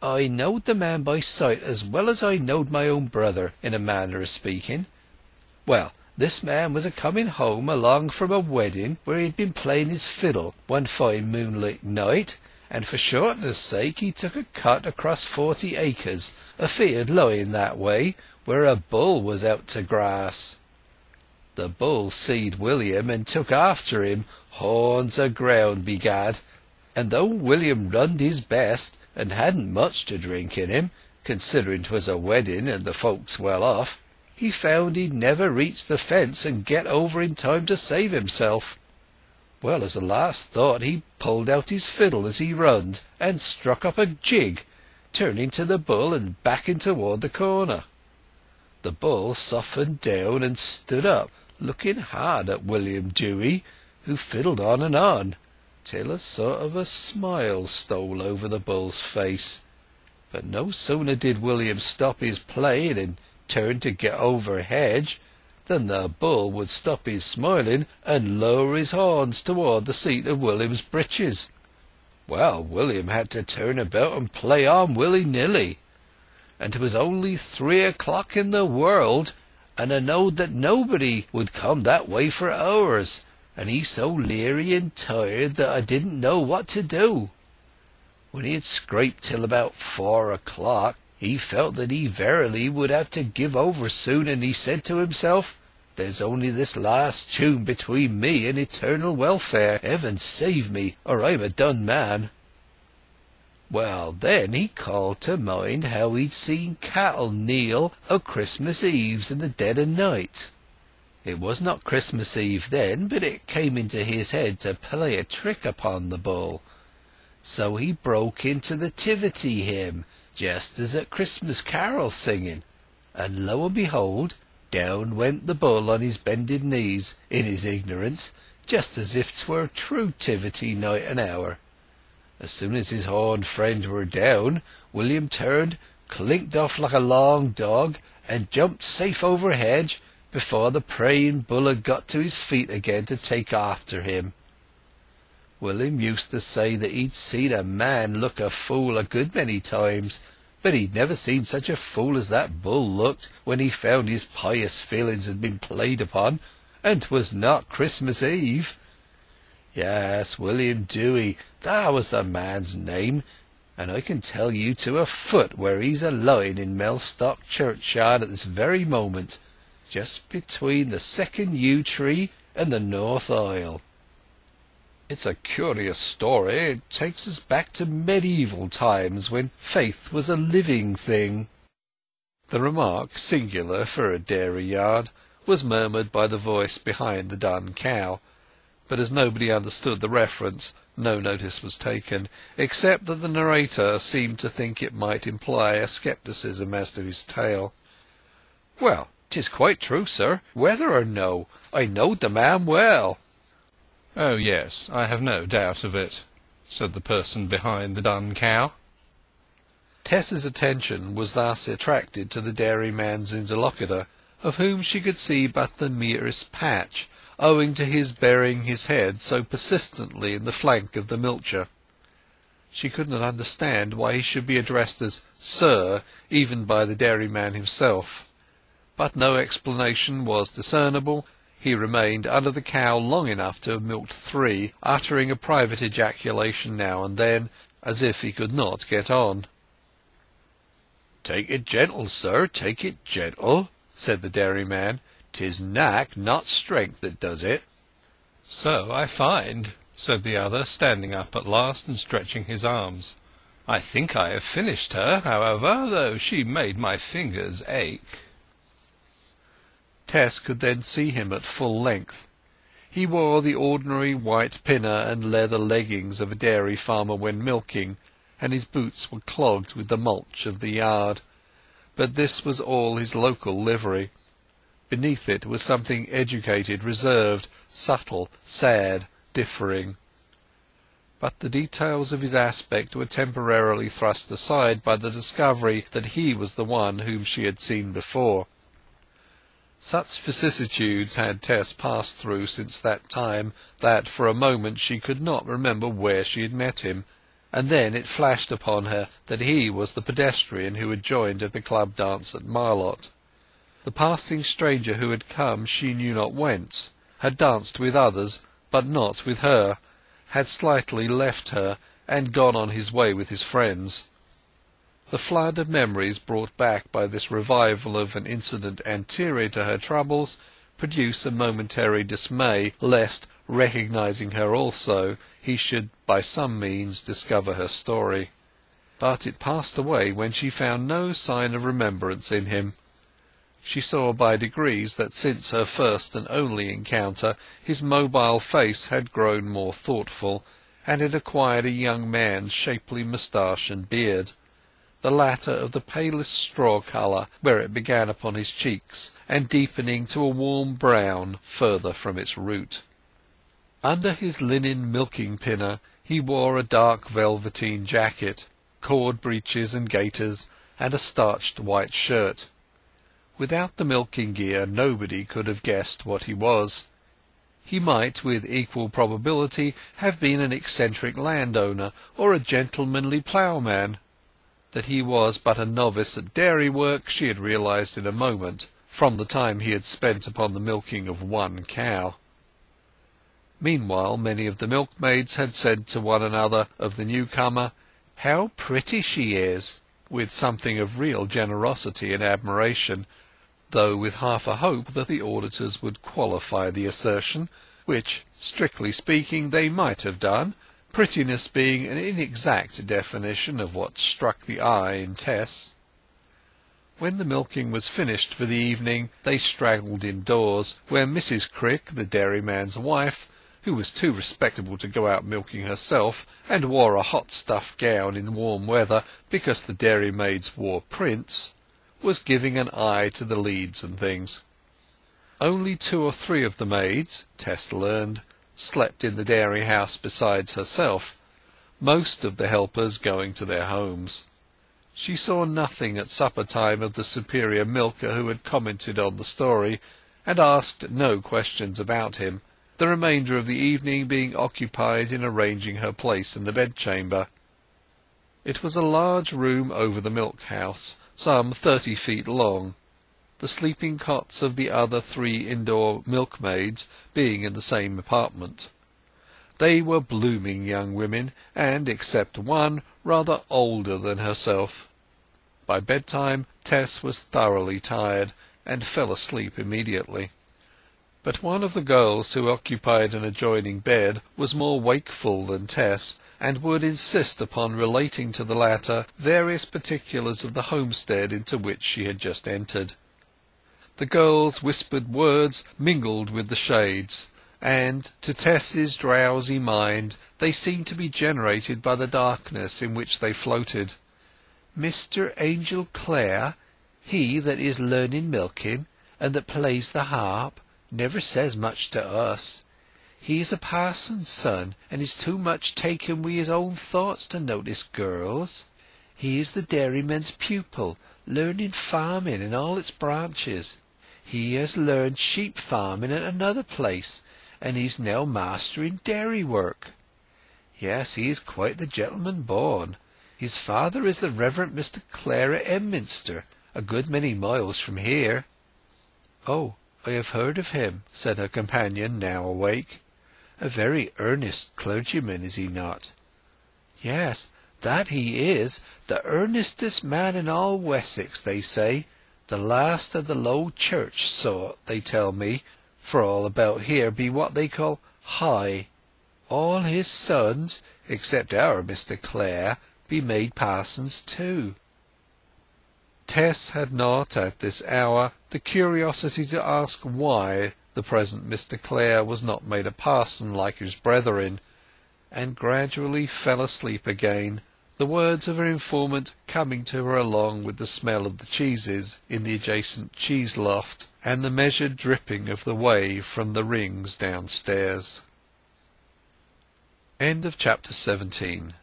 I knowed the man by sight as well as I knowed my own brother, in a manner of speaking. Well, this man was a-coming home along from a wedding where he'd been playing his fiddle one fine moonlight night, and for shortness' sake he took a cut across 40 acres, a field lying that way, where a bull was out to grass. The bull seed William and took after him, horns aground, begad, and though William runned his best, and hadn't much to drink in him, considering 'twas a wedding and the folks well off, he found he'd never reach the fence and get over in time to save himself. Well, as a last thought he pulled out his fiddle as he runned, and struck up a jig, turning to the bull and backing toward the corner. The bull softened down and stood up, looking hard at William Dewey, who fiddled on, till a sort of a smile stole over the bull's face. But no sooner did William stop his playing and turn to get over hedge than the bull would stop his smiling and lower his horns toward the seat of William's breeches. Well, William had to turn about and play on willy-nilly, and 'twas only 3 o'clock in the world, and I knowed that nobody would come that way for hours, and he so leery and tired that I didn't know what to do. When he had scraped till about 4 o'clock, he felt that he verily would have to give over soon, and he said to himself, "There's only this last tune between me and eternal welfare. Heaven save me, or I'm a done man." Well, then he called to mind how he'd seen cattle kneel o' Christmas Eves in the dead of night. It was not Christmas Eve then, but it came into his head to play a trick upon the bull. So he broke into the Tivity hymn, just as at Christmas carol singing, and lo and behold, down went the bull on his bended knees, in his ignorance, just as if 'twere true Tivity night and hour. As soon as his horned friend were down, William turned, clinked off like a long dog, and jumped safe over hedge before the praying bull had got to his feet again to take after him. William used to say that he'd seen a man look a fool a good many times, but he'd never seen such a fool as that bull looked when he found his pious feelings had been played upon, and 'twas not Christmas Eve. Yes, William Dewey, that was the man's name, and I can tell you to a foot where he's a-lying in Mellstock churchyard at this very moment, just between the second yew tree and the north aisle. It's a curious story. It takes us back to medieval times, when faith was a living thing." The remark, singular for a dairy yard, was murmured by the voice behind the dun cow, but as nobody understood the reference, no notice was taken, except that the narrator seemed to think it might imply a scepticism as to his tale. "Well, 'tis quite true, sir, whether or no. I knowed the man well." "Oh, yes, I have no doubt of it," said the person behind the dun cow. Tess's attention was thus attracted to the dairyman's interlocutor, of whom she could see but the merest patch, owing to his burying his head so persistently in the flank of the milcher. She could not understand why he should be addressed as "sir" even by the dairyman himself, but no explanation was discernible. He remained under the cow long enough to have milked 3, uttering a private ejaculation now and then, as if he could not get on. "Take it gentle, sir, take it gentle," said the dairyman. "'Tis knack, not strength, that does it." "So I find," said the other, standing up at last and stretching his arms. "I think I have finished her, however, though she made my fingers ache." Tess could then see him at full length. He wore the ordinary white pinner and leather leggings of a dairy farmer when milking, and his boots were clogged with the mulch of the yard. But this was all his local livery. Beneath it was something educated, reserved, subtle, sad, differing. But the details of his aspect were temporarily thrust aside by the discovery that he was the one whom she had seen before. Such vicissitudes had Tess passed through since that time that for a moment she could not remember where she had met him, and then it flashed upon her that he was the pedestrian who had joined at the club dance at Marlott. The passing stranger who had come she knew not whence, had danced with others, but not with her, had slightly left her, and gone on his way with his friends. The flood of memories brought back by this revival of an incident anterior to her troubles produced a momentary dismay lest, recognizing her also, he should by some means discover her story. But it passed away when she found no sign of remembrance in him. She saw by degrees that since her first and only encounter his mobile face had grown more thoughtful, and had acquired a young man's shapely moustache and beard, the latter of the palest straw colour where it began upon his cheeks, and deepening to a warm brown further from its root. Under his linen milking pinner he wore a dark velveteen jacket, cord breeches and gaiters, and a starched white shirt. Without the milking gear nobody could have guessed what he was. He might, with equal probability, have been an eccentric landowner or a gentlemanly ploughman. That he was but a novice at dairy work she had realized in a moment, from the time he had spent upon the milking of one cow. Meanwhile many of the milkmaids had said to one another of the newcomer, "How pretty she is!" with something of real generosity and admiration, though with half a hope that the auditors would qualify the assertion, which, strictly speaking, they might have done, prettiness being an inexact definition of what struck the eye in Tess. When the milking was finished for the evening, they straggled indoors, where Mrs. Crick, the dairyman's wife, who was too respectable to go out milking herself, and wore a hot stuff gown in warm weather because the dairymaids wore prints, was giving an eye to the leads and things. Only 2 or 3 of the maids, Tess learned, slept in the dairy house besides herself, most of the helpers going to their homes. She saw nothing at supper time of the superior milker who had commented on the story, and asked no questions about him, the remainder of the evening being occupied in arranging her place in the bedchamber. It was a large room over the milk-house, some 30 feet long, the sleeping cots of the other 3 indoor milkmaids being in the same apartment. They were blooming young women, and, except one, rather older than herself. By bedtime Tess was thoroughly tired, and fell asleep immediately. But one of the girls who occupied an adjoining bed was more wakeful than Tess, and would insist upon relating to the latter various particulars of the homestead into which she had just entered. The girl's whispered words mingled with the shades, and to Tess's drowsy mind they seemed to be generated by the darkness in which they floated. "Mr. Angel Clare, he that is learning milking, and that plays the harp, never says much to us. He is a parson's son, and is too much taken wi' his own thoughts to notice girls. He is the dairyman's pupil, learning farming in all its branches. He has learned sheep farming at another place, and he's now mastering dairy work. Yes, he is quite the gentleman born. His father is the Reverend Mr. Clare at Emminster, a good many miles from here." "Oh, I have heard of him," said her companion, now awake. "A very earnest clergyman, is he not?" "Yes, that he is. The earnestest man in all Wessex, they say. The last of the Low Church sort, they tell me, for all about here be what they call high. All his sons, except our Mr. Clare, be made parsons too." Tess had not at this hour the curiosity to ask why the present Mr. Clare was not made a parson like his brethren, and gradually fell asleep again, the words of her informant coming to her along with the smell of the cheeses in the adjacent cheese loft, and the measured dripping of the whey from the rings downstairs. Chapter 17